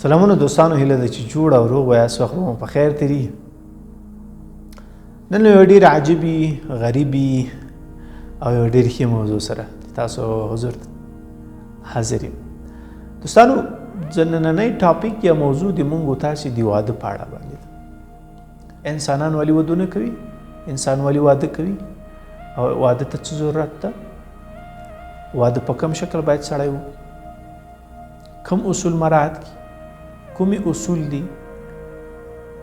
سلامونه دوستانو، هیله ده چې جوړ او روغ وایاست. وخت مو په خیر تېري. نن یو ډېر عجیبي، غریبي او یو ډېر ښې موضوع سره تاسو حضور ته حاضر یم. دوستانو، نننی ټاپک یا موضوع د مونږ تاسې د واده په اړه باندې ده. انسانان ولې ودونه کوي؟ انسان ولې واده کوي؟ او واده ته څه ضرورت ده؟ واده په کوم شکل باید سړی وکړي؟ کوم اصول مراعات کړي؟ کومې اصول دي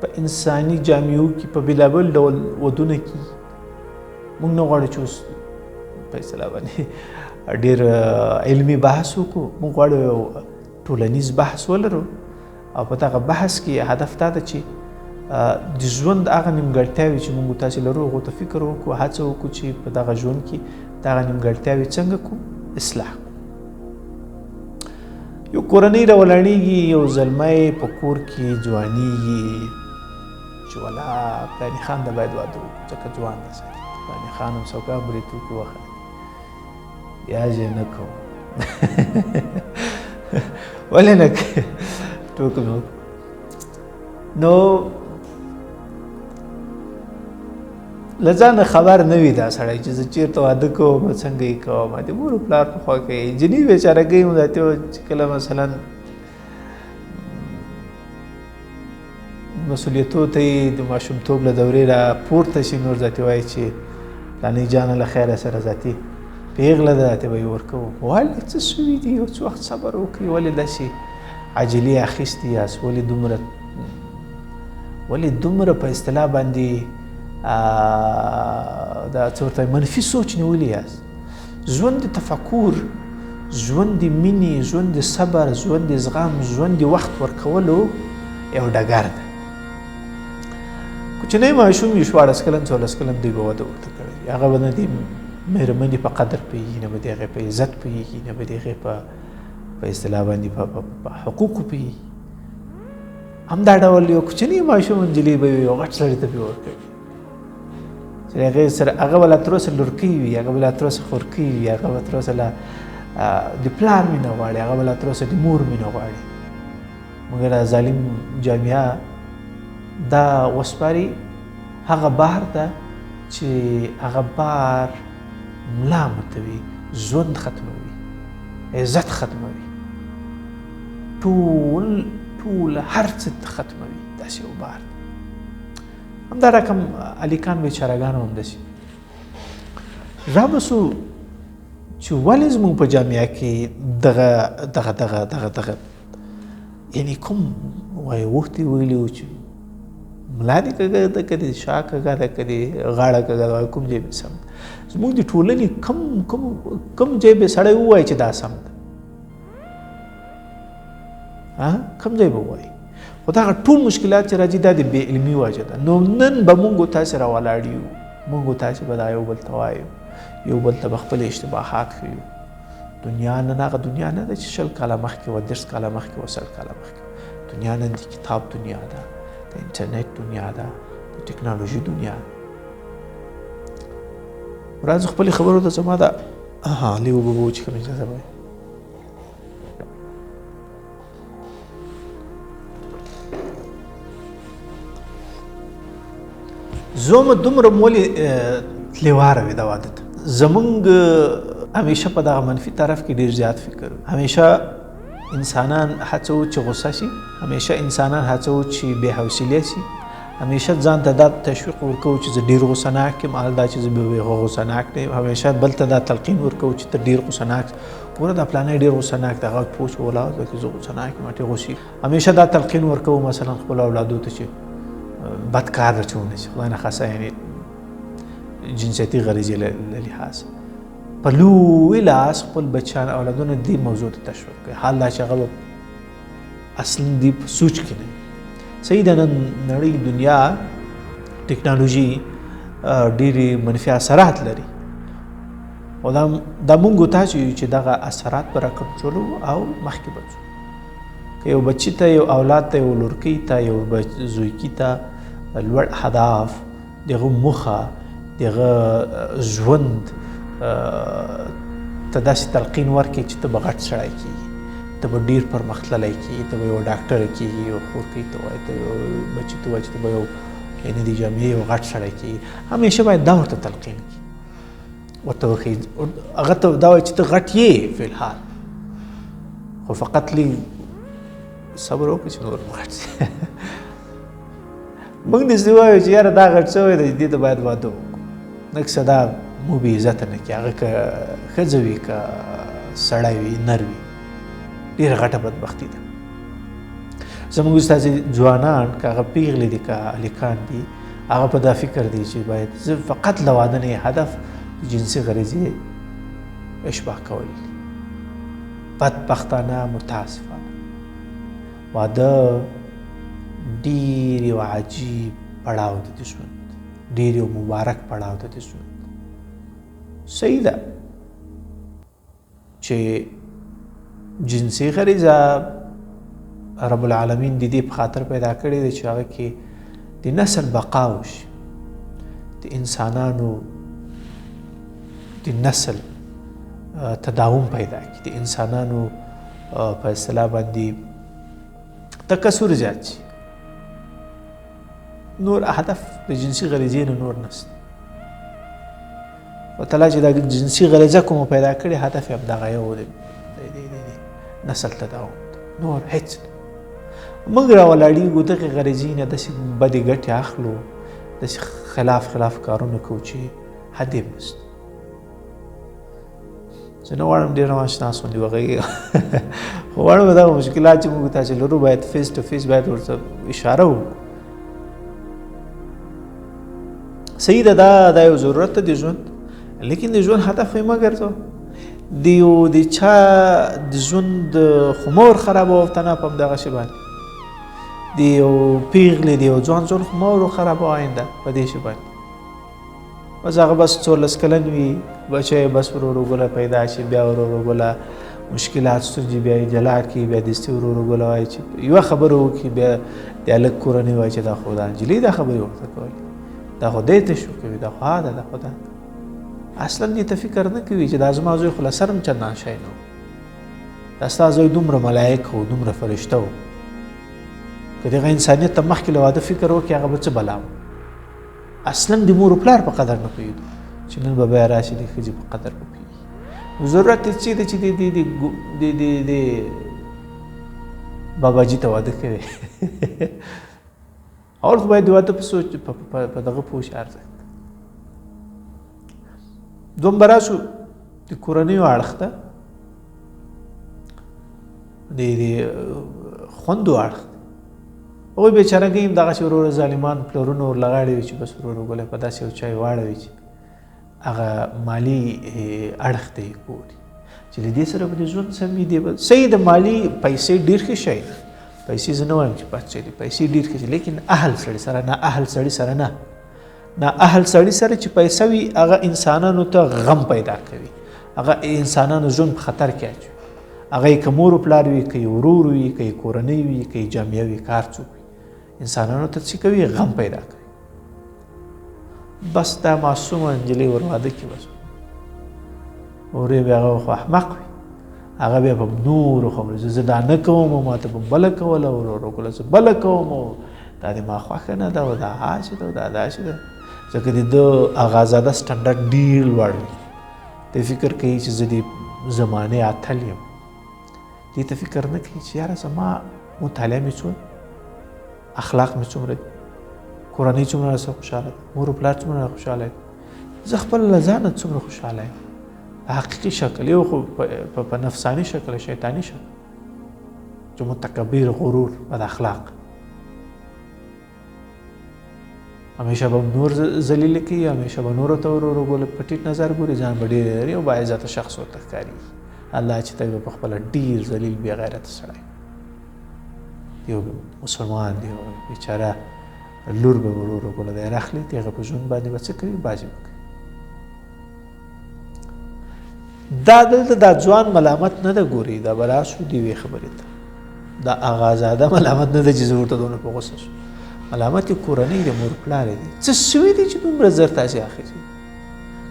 په انساني جامعو کې په بېلابېل ډول ودونه کېږي؟ موږ نه غواړو چې اوس په اصطلاح باندې ډېر علمي بحث وکړو. موږ غواړو یو ټولنیز بحث ولرو او په دغه بحث کې هدف دا ده چې د ژوند هغه نیمګړتیاوې چې موږ تاسې لرو هغو ته فکر وکړو، هڅه وکړو چې په دغه ژوند کې دغه نیمګړتیاوې څنګه کړو، اصلاح کړو. یو کورنۍ راولاړېږي، یو زلمی په کور کې ځوانېږي چې ولا پلاني خان ته باید واده وکړو ځکه ځوان دی. پلاني خان هم سوکا بریتو کې وخت یا یې نه کوم ولې نه کوې ټوکې مې وکړو. نو له ځانه خبر نه وي دا سړی چې زه چېرته واده کوم، څنګه یې کوم. د مور و پلار په خوا کې جنۍ بېچارهګۍ هم داتې وه چې کله مثلا مسؤلیتو ته یې د ماشومتوب له دورې را پورته شي، نور ذاتې وایي چې فلانۍ جانه له خیره سره ذاتي پېغله ده، ذاتې به یې ورکوو. ولې څه سوي دي؟ یو څه وخت صبر وکړئ. ولې داسې عجلې اخیستي یاست؟ ولې دومره په اصطلاح باندې دا څه ورته منفي سوچ نیولی یاست؟ ژوند د تفکر، ژوند د مینې، ژوند د صبر، ژوند د زغم، ژوند د وخت ورکولو یو ډګر ده. کوچنی ماشوم یې 14 کلن 14 کلن دوی به واده ورته کړی، هغه به نه د مهربانۍ په قدر پوهېږي، نه به د هغې په عزت پوهېږي، نه به د هغې په اصطلاح باندې په حقوقو پوهېږي. همدا ډول یو کوچنی ماشوم نجلۍ به وي، یو غټ سړي ته به یې ورکوي چې هغې سره هغه به لا تر اوسه لورکۍ وي، هغه به لا تر اوسه خورکۍ وي، هغه به تر اوسه د پلار مینه غواړي، هغه به لا تر اوسه د مور مینه غواړي. مګر ظالم جامعه دا وسپاري هغه بار ته چې هغه بار ملا ماتوي، ژوند ختموي، عزت ختموي، ټول هر څه ختموي. داسې یو بار دی. همدا رقم الیکان بیچارهګان هم داسې رابسو چې ولې زموږ په جامعه کې دغه یعنې کوم وایي وختې ویلي وو چې ملا دې کږه ده، که دې شا کږه ده، که دې غاړه کږه ده، کوم ځای به سم ده؟ زموږ د ټولنې کوم ځای به سړی ووایي چې دا سم ده؟ کوم ځای به ووایي؟ خو دغه ټول مشکلات چې راځي دا د بې علمي وجه ده. نو نن به مونږ تاسې راولاړ یو، مونږ تاسې به دا یو بل ته وایو، یو بل ته به خپل اشتباهات ښیو. دنیا نن هغه دنیا نه ده چې 20 کاله مخکې وه، 10 کاله مخکې وه، 100 کاله مخکې وه. دنیا نن د کتاب دنیا ده، د انټرنیټ دنیا ده، د ټکنالوژي دنیا ده. راځو خپلې خبرو ته زما ده لې اوبه به وچښم، اجازه به زوم دومره مولې تلې واره وي دا واده ته. زمونږ همیشه په دغه منفي طرف کې ډېر زیات فکر وي. همیشه انسانان هڅو چې غصه شي، همیشه انسانان هڅو چې بې حوصلې شي، همیشه ځان ته دا تشویق ورکوو چې زه ډېر غصناک یم، حال دا چې زه غصناک نه یم. همیشه بل ته دا تلقین ورکوو چې ته ډېر غصناک، ګوره دا پلانی ډېر غصناک دی، هغه پوه چې ولاړ دی چې زه غصناک یم، ټې غوسې. همیشه دا تلقین ورکوو مثلا خپلو اولادو ته چې بد کار درته ونه شي، خدای نخواسته، یعنې جنسیتي غریزې له لحاظ په لوی لاس خپل بچیان اولادونه دې موضوع ته تشویق کوي، حال دا چې هغه به اصلا دې په سوچ کې نه وي. صحیح ده، نن نړۍ دنیا ټکنالوژي ډېرې منفي اثرات لري او دا مونږ تاسو یو چې دغه اثرات به راکنټرولو او مخکې به ځو. که یو بچي ته، یو اولاد ته، یو لورکۍ ته، یو زویکي ته لوړ اهداف، دغه موخه، دغه ژوند ته داسې تلقین ورکړي چې ته به غټ سړی کېږي، ته به ډېر پرمختللی کېږي، ته به یو ډاکټر کېږي، یو خورکۍ ته وایي، ته یو بچي ته وایي چې ته به یو یعنې د جامعې یو غټ سړی کېږي. همیشه باید دا ورته تلقین کړي، ورته وښیي، هغه ته دا وایي چې ته غټ یې فی الحال، خو فقط لږ صبر وکړه چې نور غټ شي. موږ داسې وایو چې یاره دا غټ شوی دی، دې ته باید واده وکړو. لږ څه دا مو بې عزته نه کړي. هغه که ښځه وي که سړی وي نر وي، ډېره غټه بدبختي ده. زموږ استازي ځوانان که هغه پیغلې دي که هلکان دي، هغه په دا فکر دی چې باید زه فقط له واده نه هدف جنسي غریزې اشباع کول دي. بدبختانه متاسفانه واده ډېر یو عجیب پړاو دی د ژوند، ډېر یو مبارک پړاو دی د ژوند. صحیح ده چې جنسي غریزه رب العالمین د دې په خاطر پیدا کړې ده چې هغه کې د نسل بقا وشي، د انسانانو د نسل تداوم پیدا کړي، د انسانانو په اصطلاح باندې تکثر زیات شي. نور هدف د جنسي غریزې نه نور نشته. و تعالی چې دا جنسي غریزه کومه پیدا کړې، هدف یې همدغه یو دی، نسل تداوم، نور هیڅ نه. موږ راولاړېږو دغې غریزې نه داسې بدې ګټې اخلو، داسې خلاف کارونه کوو چې حد یې نشته. زه نه غواړم ډېر ناشناس غوندې وغږېږم، خو غواړم دغه مشکلات چې موږ تاسې لرو باید فیس ټو فیس باید ورته اشاره وکړو. صحیح ده، دا یو ضرورت ده د ژوند، لیکن د ژوند هدف یې مه ګرځوه. د چا د ژوند خمور خرابوه ته نه په همدغه شي باندې، د یو پیغلې د یو ځوان ژوند خمور خرابوه آینده په دې شي باندې. بس هغه بس 14 کلن وي، بچی بس ورو ورو ګله پیدا شي، بیا ورو ورو ګله مشکلات ستونزې بیا یې جلا کړي، بیا دستي ورو ورو ګله وایي چې یوه خبره وکړي، بیا د هلک کورنۍ وایي چې دا خو دا نجلۍ دا خبرې ورته کولې، دا خو دی تشو کوي، دا خو ده، دا خو ده. اصلا دې ته فکر نه کوي چې دا زما زوی خو له سر هم چندان شی نه و، دا ستا زوی دومره ملایک و، دومره فرشته و، که دغه انسانیت ته مخکې له واده فکر وکړي هغه به څه بلا و. اصلا د مور و پلار په قدر نه پوهېدو چې نن به بیا راشي د ښځې په قدر به پوهېږي. نو ضرورت یې څه دی چې د باباجي ته واده کوي. اور باید د واده په سوچ په دغه پوه شي ارزښت. دوم به راشو د کورنیو اړخ ته، د خوندو اړخ ته. هغوی بېچارهګۍ هم دغسې ورو ورو ظالمان پلرونه ورلغاړې وي چې بس ورو ورو ګوله په داسې یو چای واړوي چې هغه مالي اړخ ته یې ګوري چې له دې سره به د ژوند سمې دی. صحیح د مالي پیسې ډېر ښه شی دی، پیسې زه نه وایم چې بد شی دی، پیسې ډېر ښه شي، لیکن اهل سړي سره نه، اهل سړي سره نه. نه اهل سړي سره چې پیسه وي هغه انسانانو ته غم پیدا کوي، هغه انسانانو ژوند په خطر کې اچوي. هغه یې که مور و پلار وي، که یې ورور وي، که یې کورنۍ وي، که یې جامعه وي، که هر څوک وي، انسانانو ته څه کوي؟ غم پیدا کوي. بس دا معصومه نجلۍ ور واده کړي، بس ورې بیا هغه خو احمق وي، هغه بیا په نورو خبرو زه دا نه کوم، ما ته به بله کوله، ورو ورو ګوله زه بله کوم، دا د ما خوښه نه ده، او دا هاسې ده، او دا داسې ده. ځکه د ده اغازاده سټنډرډ ډېر لوړ وي. ته فکر کوي چې زه د زمانې اتل یم، دې ته فکر نه کوي چې یاره زما مطالعه مې څومره، اخلاق مې څومره دي، کورنۍ څومره راسره خوشحاله ده، مور و پلار څومره خوشحاله دي، زه خپل له ځانه څومره خوشحاله یم. په حقیقي شکل، یو خو په نفساني شکل، شیطاني شکل چې متکبر، غرور، بد اخلاق، همیشه به نور ذلیل کوي، همیشه به نورو ته ورو ورو ګوله په ټیټ نظر ګوري، ځان به ډېر یو باعزته شخص ورته ښکاري. الله چې ته به په خپله ډېر ذلیل بې غیرته سړی، یو مسلمان دی، یو بیچاره لور به ورو ورو ګوله دی راخلي، د هغه په ژوند باندې به څه کوي؟ بازي به کوي. دا دلته دا ځوان ملامت نه ده، ګوري دا به راشو د یوې خبرې ته، دا اغازاده ملامت نه ده چې زه ورته دونه په غوسه شم. ملامت یې کورنۍ د مور پلار دی. څه شوي دي چې دومره زر تاسې اخیستي؟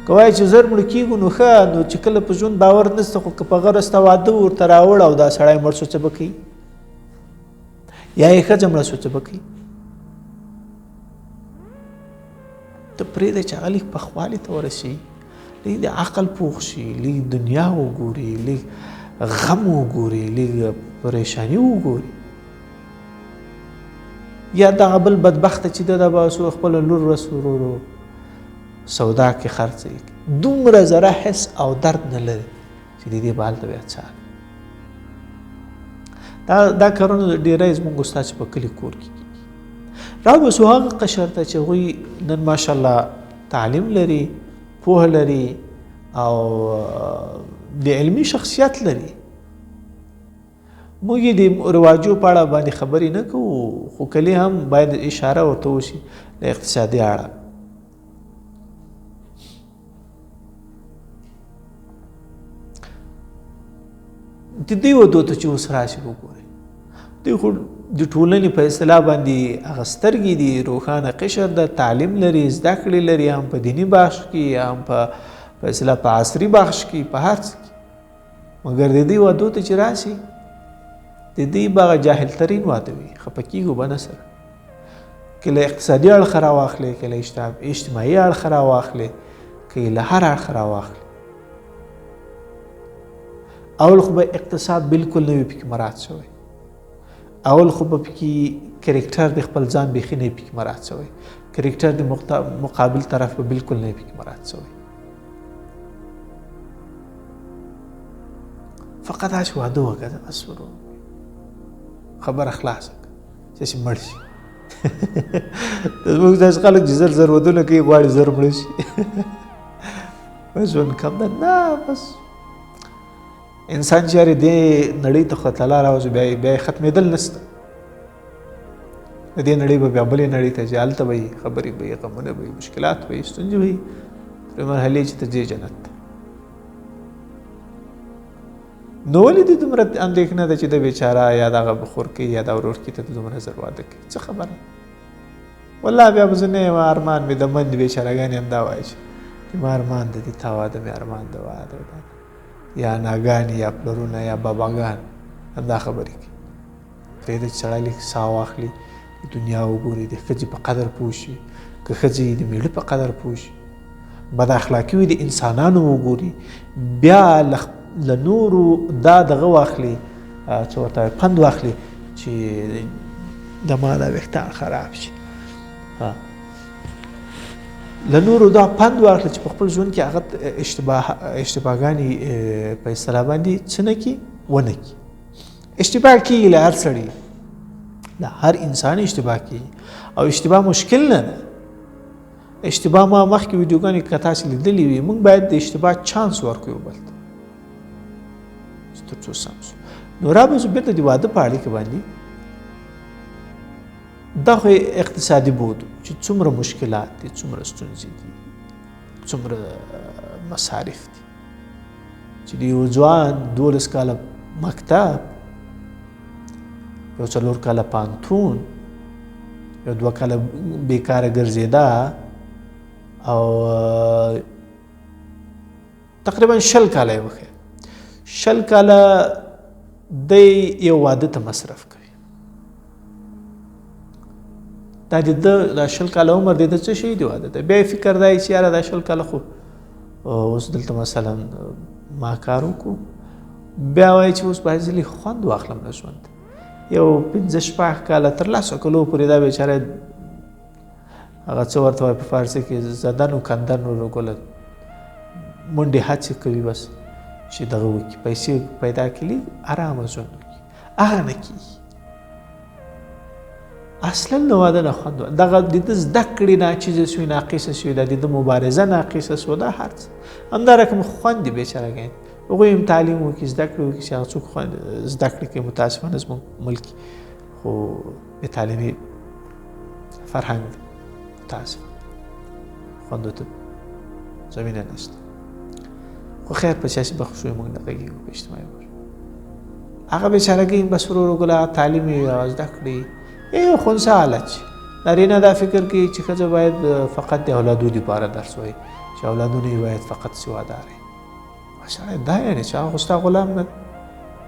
که وایي چې زر مړه کېږو نو ښه، نو چې کله په ژوند باور نشته خو که په غره سته واده ورته راوړ او دا سړی مړ شو څه به کوي، یا یې ښځه مړه شو څه به کوي. ته پرېږده چې هغه لږ پخوالي ته ورسېږي، لږ د عقل پوخ شي، لږ دنیا وګوري، لږ غم وګوري، لږ پریشاني وګوري. یا دغه بل بدبخته چې ده به خپله لور رس ورورو سودا کې خرڅوي، دومره ذره حس او درد نه لري چې د دې به هلته بیا څاره. دا کارونه ډېری زموږ استاد چې په کلي کور کې کېږي. راوباسو هغه قشر ته چې هغوی نن ماشاءالله تعلیم لري، پوهه لري او د علمي شخصیت لري. موږ د رواجو په اړه باندې خبرې نه کوو، خو کلی هم باید اشاره ورته وشي له اقتصادي اړه. د دې ودو ته چې اوس راشي وګورئ، دوی خو د ټولنې په اصطلاح باندې هغه سترګې دي، روښانه قشر ده، تعلیم لري، زده کړې لري، هم په دیني بخش کې، هم په اصطلاح په عصري بخش کې، په هر څه کې. مګر د دې ودو ته چې راشي د دې به هغه جاهل ترین واده وي، خفه کېږو به نه سره. که له اقتصادي اړخه راواخلې، که له اجتماعي اړخه راواخلې، که له هر اړخه راواخلې. اول خو به اقتصاد بالکل نه وي پکې مراعات شوی، اول خو به پکې کرکټر د خپل ځان بیخي نه پکې مراعات شوی، کرکټر د مقابل طرف به بالکل نه پکې مراعات شوی. فقط هاش واده وکړه بس ورو خبره خلاصه چې مړ شي. زموږ داسې خلک چې زر زر ودونه کوي غواړي زر مړه شي. ژوند کم ده نه، بس انسان چې یارې دې نړۍ ته خو تله راوځي بیا یې ختمېدل نشته. د دې نړۍ به بیا بلې نړۍ ته ځي، هلته به یې خبرې به یې، غمونه به یې، مشکلات به یې، ستونزې به یې، تر مرحلې چې ته ځې جنت ته. نو ولې دې دومره اندېښنه ده چې د بیچاره یا دغه بخور کوي یا د ورورکي ته دومره زر واده کوي؟ څه خبره؟ والله بیا به زه نه یم، ارمان مې د مندې بیچارهګانې هم دا وایي چې ما ارمان د دې تا واده مې ارمان د واده ده، یا ناګانې یا پلرونه یا باباګان همدا خبرې کوي. پرېږده چې سړی لږ ساه واخلي، د دنیا وګوري، د ښځې په قدر پوه شي، که ښځې د میړه په قدر پوه شي، بد اخلاقي وي د انسانانو وګوري، بیا له نورو دا دغه واخلي، څه ورته پند واخلي چې د ما دا ویښتان خراب شي. له نورو دا پند واخلي چې په خپل ژوند کې هغه اشتباهګانې په اصطلاح باندې څه نه کړي، ونه کړي. اشتباه کېږي له هر سړي، له هر انسان اشتباه کېږي، او اشتباه مشکل نه ده. اشتباه ما مخکې ویډیوګانې که تاسې لیدلې وي، موږ باید د اشتباه چانس ورکړو بل ته تر څو سم شو. نو رابطو بېرته د واده په اړیکه باندې دا خو اقتصادي بود چې څومره مشکلات دي، څومره ستونزې دي، څومره مصارف دي چې د یو ځوان 12 کاله مکتب، یو 4 کاله پانتون، یو 2 کاله بیکاره ګرځېده، او تقریبا 20 کاله یې وښیه، 20 کاله دی یو واده ته مصرف کوي. دا د ده دا 20 کاله عمر دی د څه شي دی واده ته. بیا یې فکر دی چې یاره دا 20 کاله خو اوس دلته مثلا ما کار وکړو، بیا وایي چې اوس باید زه لږ خوند واخلم له ژوند. یو 15-16 کاله تر 10 کالو پورې دا بیچاره هغه څه ورته وایي په فارسي کې زدن و کندن و ګوله منډې هڅې کوي بس چې دغه وکړي، پیسې پیدا کړي، ارامه ژوند وکړي. هغه نه کېږي. اصلا د واده نه خوند، دغه د ده زده کړې ناچیزه شوي، ناقصه شوي، د ده مبارزه ناقصه شوه، دا هر څه همدا رقم خوند دي بیچارهګان. هغوی هم تعلیم وکړي، زده کړې وکړي چې هغه څوک زده کړې کوي. متاسفانه زموږ ملک خو بې تعلیمي فرهنګ دی، متاسفانه خوندو ته زمینه نشته. خو خیر په سیاسي بخشو موږ نه غږېږو، په اجتماعي بخشو هغه بیچارهګۍ بس ورو ورو ګله تعلیم یې زده کړي. یو خنثی حالت چې نارینه دا فکر کوي چې ښځه باید فقط د اولادو دپاره درس وایي، چې چې اولادونه یې باید فقط سوادار وي. سړی دا یعنې چې هغه خو ستا غلام نه دی،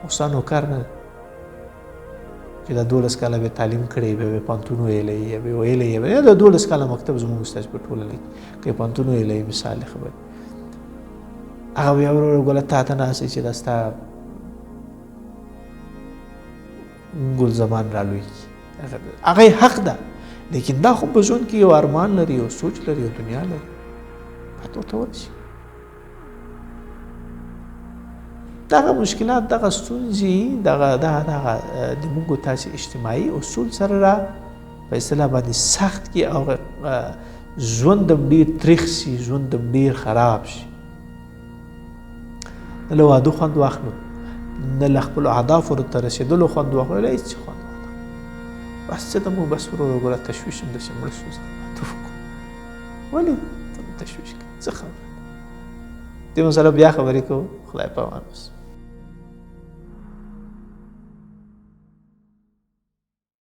خو ستا نوکر نه دی چې دا 12 کاله به تعلیم کړی بیا به پوهنتون ویلی یا به ویلی یا دا 12 کاله مکتب زموږ استاد په ټوله لیکي که پوهنتون ویلی مثال خبرې هغه بیا ورو ګوله تا ته ناستې چې دا ستا ګل زمان رالوی هغه حق ده، لیکن دا خو په ژوند کې یو ارمان لري، یو سوچ لري، یو دنیا لري، باید ورته ورشي. دغه مشکلات، دغه ستونزې، دغه د موږ تاسې اجتماعي اصول سره را په اصطلاح باندې سخت کړي او ژوند هم ډېر تریخ شي، ژوند هم ډېر خراب شي. نه له واده خوند واخلو، نه له خپلو اهدافو ته رسېدلو خوند واخلو، له هېڅ خوند واخلو. بس څه ته مو بس ورو ګوره تشویش هم داسې مړه شو سره واده وکړو. ولې تشویش کوې؟ څه خبره دې مسله بیا خبرې کوو. خدای په امان اوسه.